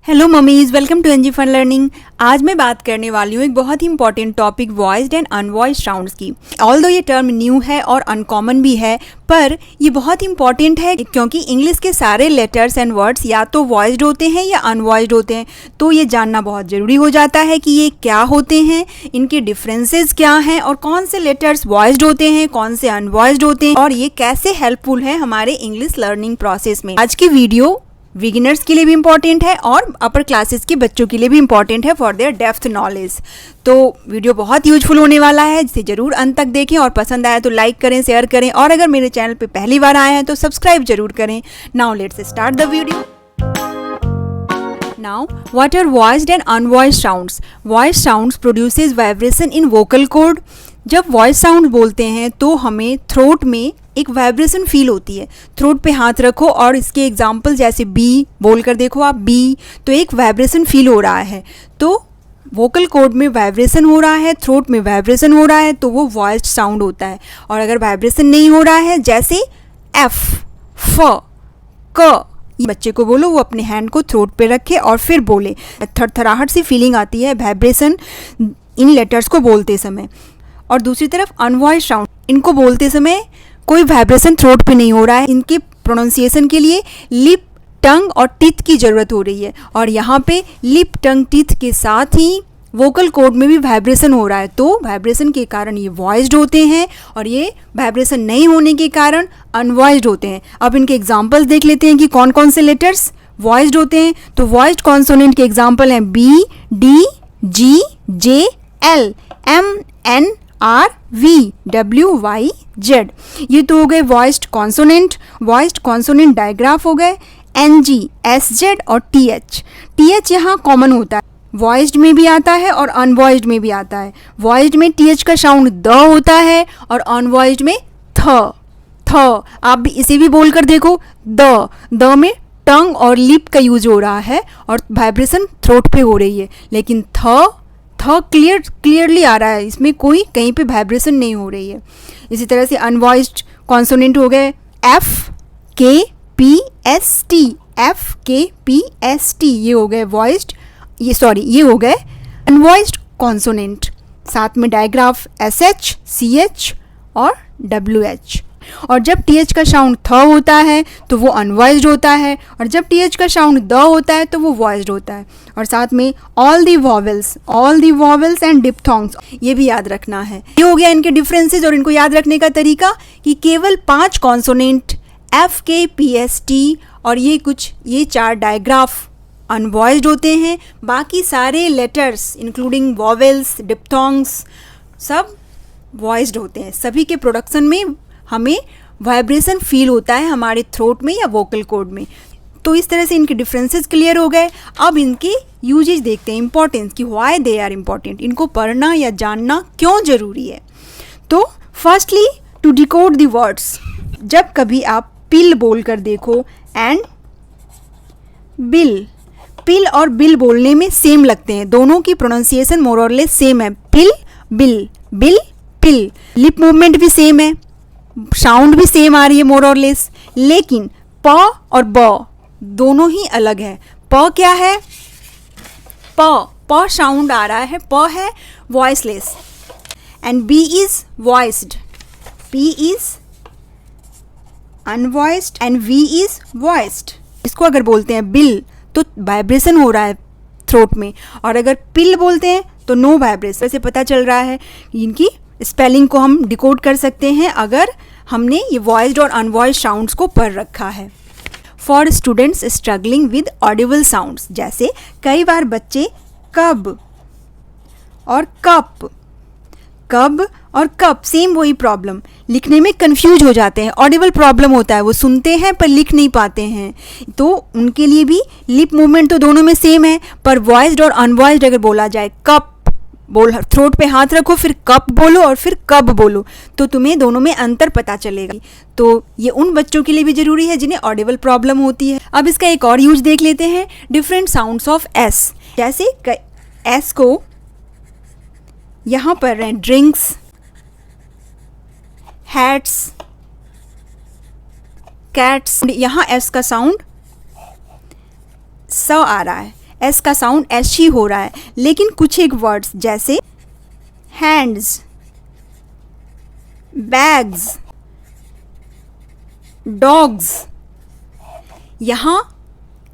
Hello mummies, welcome to NG fun learning. आज मैं बात करने वाली हूँ एक बहुत ही important topic voiced and unvoiced sounds की। ऑल्दो ये टर्म न्यू है और अनकॉमन भी है, पर ये बहुत इंपॉर्टेंट है क्योंकि इंग्लिश के सारे लेटर्स एंड वर्ड्स या तो वॉइस्ड होते हैं या अनवॉइस्ड होते हैं। तो ये जानना बहुत ज़रूरी हो जाता है कि ये क्या होते हैं, इनके डिफरेंसेस क्या हैं और कौन से लेटर्स वॉइस्ड होते हैं, कौन से अनवॉइस्ड होते हैं और ये कैसे हेल्पफुल है हमारे इंग्लिश लर्निंग प्रोसेस में। आज की वीडियो बिगिनर्स के लिए भी इम्पॉर्टेंट है और अपर क्लासेस के बच्चों के लिए भी इम्पॉर्टेंट है फॉर देयर डेप्थ नॉलेज। तो वीडियो बहुत यूजफुल होने वाला है, जिसे जरूर अंत तक देखें और पसंद आया तो लाइक करें, शेयर करें और अगर मेरे चैनल पे पहली बार आए हैं तो सब्सक्राइब जरूर करें। Now let's start the video. Now, what are voiced and unvoiced sounds? Voiced sounds produces vibration in vocal cord. जब वॉइस साउंड बोलते हैं तो हमें थ्रोट में एक वाइब्रेशन फील होती है। थ्रोट पे हाथ रखो और इसके एग्जांपल जैसे बी बोल कर देखो आप, बी, तो एक वाइब्रेशन फील हो रहा है। तो वोकल कॉर्ड में वाइब्रेशन हो रहा है, थ्रोट में वाइब्रेशन हो रहा है, तो वो वॉइस्ड साउंड होता है। और अगर वाइब्रेशन नहीं हो रहा है, जैसे एफ, फ, क, बच्चे को बोलो वो अपने हैंड को थ्रोट पे रखे और फिर बोले। थरथराहट सी फीलिंग आती है वाइब्रेशन इन लेटर्स को बोलते समय। और दूसरी तरफ अनवॉइस्ड साउंड, इनको बोलते समय कोई वाइब्रेशन थ्रोट पे नहीं हो रहा है, इनके प्रोनाउंसिएशन के लिए लिप, टंग और टीथ की ज़रूरत हो रही है। और यहाँ पे लिप, टंग, टीथ के साथ ही वोकल कॉर्ड में भी वाइब्रेशन हो रहा है, तो वाइब्रेशन के कारण ये वॉइस्ड होते हैं और ये वाइब्रेशन नहीं होने के कारण अनवॉइस्ड होते हैं। अब इनके एग्जांपल्स देख लेते हैं कि कौन कौन से लेटर्स वॉइस्ड होते हैं। तो वॉइस्ड कॉन्सोनेंट के एग्जांपल हैं B, D, G, J, L, M, N, R, V, W, Y, Z. ये तो हो गए voiced consonant. Voiced consonant digraph हो गए एन, जी, एस, जेड और टी एच। टी एच यहाँ कॉमन होता है, वॉइस्ड में भी आता है और अनवॉइस्ड में भी आता है। वॉइस्ड में टी एच का साउंड द होता है और अनवॉइस्ड में थ। आप भी इसे भी बोल कर देखो, द में टंग और लिप का यूज हो रहा है और वाइब्रेशन थ्रोट पे हो रही है, लेकिन थ क्लियरली आ रहा है, इसमें कोई कहीं पे वाइब्रेशन नहीं हो रही है। इसी तरह से अनवॉइस्ड कॉन्सोनेंट हो गए एफ, के, पी, एस, टी, एफ, के, पी, एस, टी, ये हो गए वॉइस्ड, ये हो गए अनवॉइस्ड कॉन्सोनेंट। साथ में digraph S H, C H और डब्ल्यू एच। और जब टी एच का साउंड थ होता है तो वो अनवॉइस्ड होता है और जब टी एच का साउंड द होता है तो वो वॉइस्ड होता है। और साथ में all the vowels and diphthongs, ये भी याद रखना है। ये हो गया इनके डिफरेंसेस और इनको याद रखने का तरीका कि केवल 5 कॉन्सोनेंट एफ, के, पी, एस, टी और ये 4 डायग्राफ अनवॉइस्ड होते हैं। बाकी सारे लेटर्स इंक्लूडिंग वॉवेल्स, डिप्थोंग्स सब वॉइस्ड होते हैं। सभी के प्रोडक्शन में हमें वाइब्रेशन फील होता है हमारे थ्रोट में या वोकल कॉर्ड में। तो इस तरह से इनके डिफरेंसेस क्लियर हो गए। अब इनके यूजेज देखते हैं, इंपॉर्टेंस कि व्हाई दे आर इम्पॉर्टेंट, इनको पढ़ना या जानना क्यों ज़रूरी है। तो firstly to decode the words. जब कभी आप पिल बोल कर देखो एंड बिल, पिल और बिल बोलने में सेम लगते हैं, दोनों की प्रोनाउंसिएशन मोर और लेस सेम है। पिल, बिल, बिल, पिल। लिप मूवमेंट भी सेम है, साउंड भी सेम आ रही है मोर और लेस, लेकिन प और ब दोनों ही अलग है। प क्या है? प साउंड आ रहा है, प है voiceless and B is voiced, P is unvoiced and V is voiced. इसको अगर बोलते हैं बिल तो वाइब्रेशन हो रहा है थ्रोट में, और अगर पिल बोलते हैं तो नो वाइब्रेशन। वैसे पता चल रहा है इनकी स्पेलिंग को हम डिकोड कर सकते हैं अगर हमने ये वॉइस्ड और अनवॉइस्ड साउंड्स को पढ़ रखा है। For students struggling with Audible sounds, जैसे कई बार बच्चे कब और कप सेम वही प्रॉब्लम, लिखने में कंफ्यूज हो जाते हैं, ऑडिबल प्रॉब्लम होता है, वो सुनते हैं पर लिख नहीं पाते हैं। तो उनके लिए भी लिप मूवमेंट तो दोनों में सेम है, पर वॉइस्ड और अनवॉइस्ड अगर बोला जाए, कप बोल, थ्रोट पे हाथ रखो, फिर कप बोलो और फिर कब बोलो, तो तुम्हें दोनों में अंतर पता चलेगा। तो ये उन बच्चों के लिए भी जरूरी है जिन्हें ऑडिबल प्रॉब्लम होती है। अब इसका एक और यूज देख लेते हैं, डिफरेंट साउंड्स ऑफ एस। जैसे एस को यहाँ पर हैं ड्रिंक्स, हैट्स, कैट्स, यहाँ एस का साउंड स आ रहा है एस का साउंड एस ही हो रहा है, लेकिन कुछ एक वर्ड्स जैसे हैंड्स, बैग्स, डॉग्स, यहाँ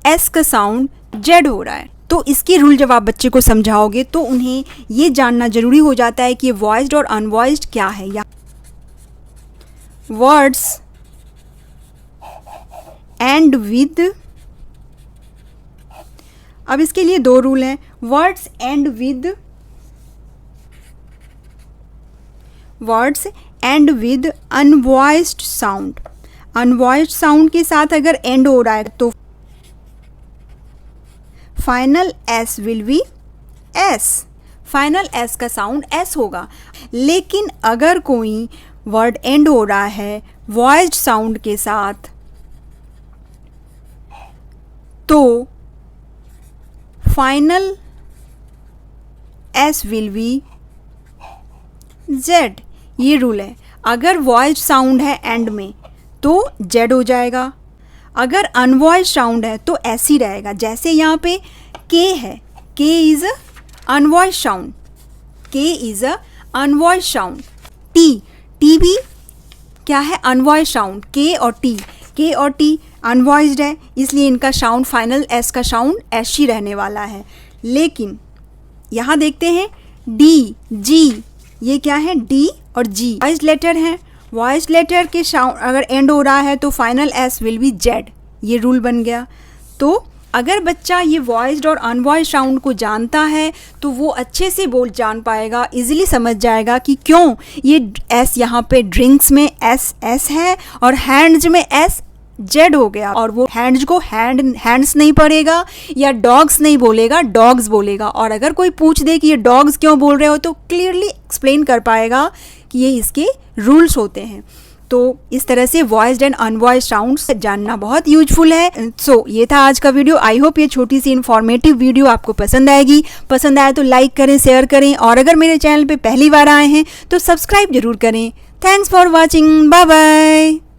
एस का साउंड जेड हो रहा है। तो इसके रूल जब आप बच्चे को समझाओगे तो उन्हें ये जानना जरूरी हो जाता है कि ये वॉइस्ड और अनवॉइस्ड क्या है। या वर्ड्स एंड विद, अब इसके लिए दो रूल हैं, words and with, words and with अनवॉइस्ड sound. अनवॉइस्ड sound के साथ अगर एंड हो रहा है तो final S will be S, final S का साउंड एस होगा। लेकिन अगर कोई वर्ड एंड हो रहा है वॉइस्ड साउंड के साथ तो final S will be Z. ये रूल है, अगर वॉइस्ड साउंड है एंड में तो जेड हो जाएगा, अगर अनवॉइस्ड साउंड है तो एस ही रहेगा। जैसे यहाँ पे के है, के इज अ अनवॉइस्ड साउंड, के is a अनवॉइस्ड sound. T, T भी क्या है, अनवॉइस्ड साउंड। के और टी अनवॉइस्ड है, इसलिए इनका साउंड फाइनल एस का साउंड एस ही रहने वाला है। लेकिन यहाँ देखते हैं डी, जी, ये क्या है, डी और जी वॉइस्ड लेटर हैं। वॉइस्ड लेटर के साउंड अगर एंड हो रहा है तो final S will be Z. ये रूल बन गया। तो अगर बच्चा ये वॉइस्ड और अनवॉइस्ड साउंड को जानता है तो वो अच्छे से बोल जान पाएगा, इजीली समझ जाएगा कि क्यों ये एस यहाँ पे ड्रिंक्स में एस एस है और हैंड्स में एस जेड हो गया। और वो हैंड्स को हैंड्स नहीं पढ़ेगा या डॉग्स नहीं बोलेगा, डॉग्स बोलेगा। और अगर कोई पूछ दे कि ये डॉग्स क्यों बोल रहे हो तो क्लियरली एक्सप्लेन कर पाएगा कि ये इसके रूल्स होते हैं। तो इस तरह से वॉइस्ड एंड अनवॉइस्ड साउंड्स जानना बहुत यूजफुल है। सो ये था आज का वीडियो। आई होप ये छोटी सी इन्फॉर्मेटिव वीडियो आपको पसंद आएगी। पसंद आए तो लाइक करें, शेयर करें, और अगर मेरे चैनल पे पहली बार आए हैं तो सब्सक्राइब जरूर करें। Thanks for watching, bye bye.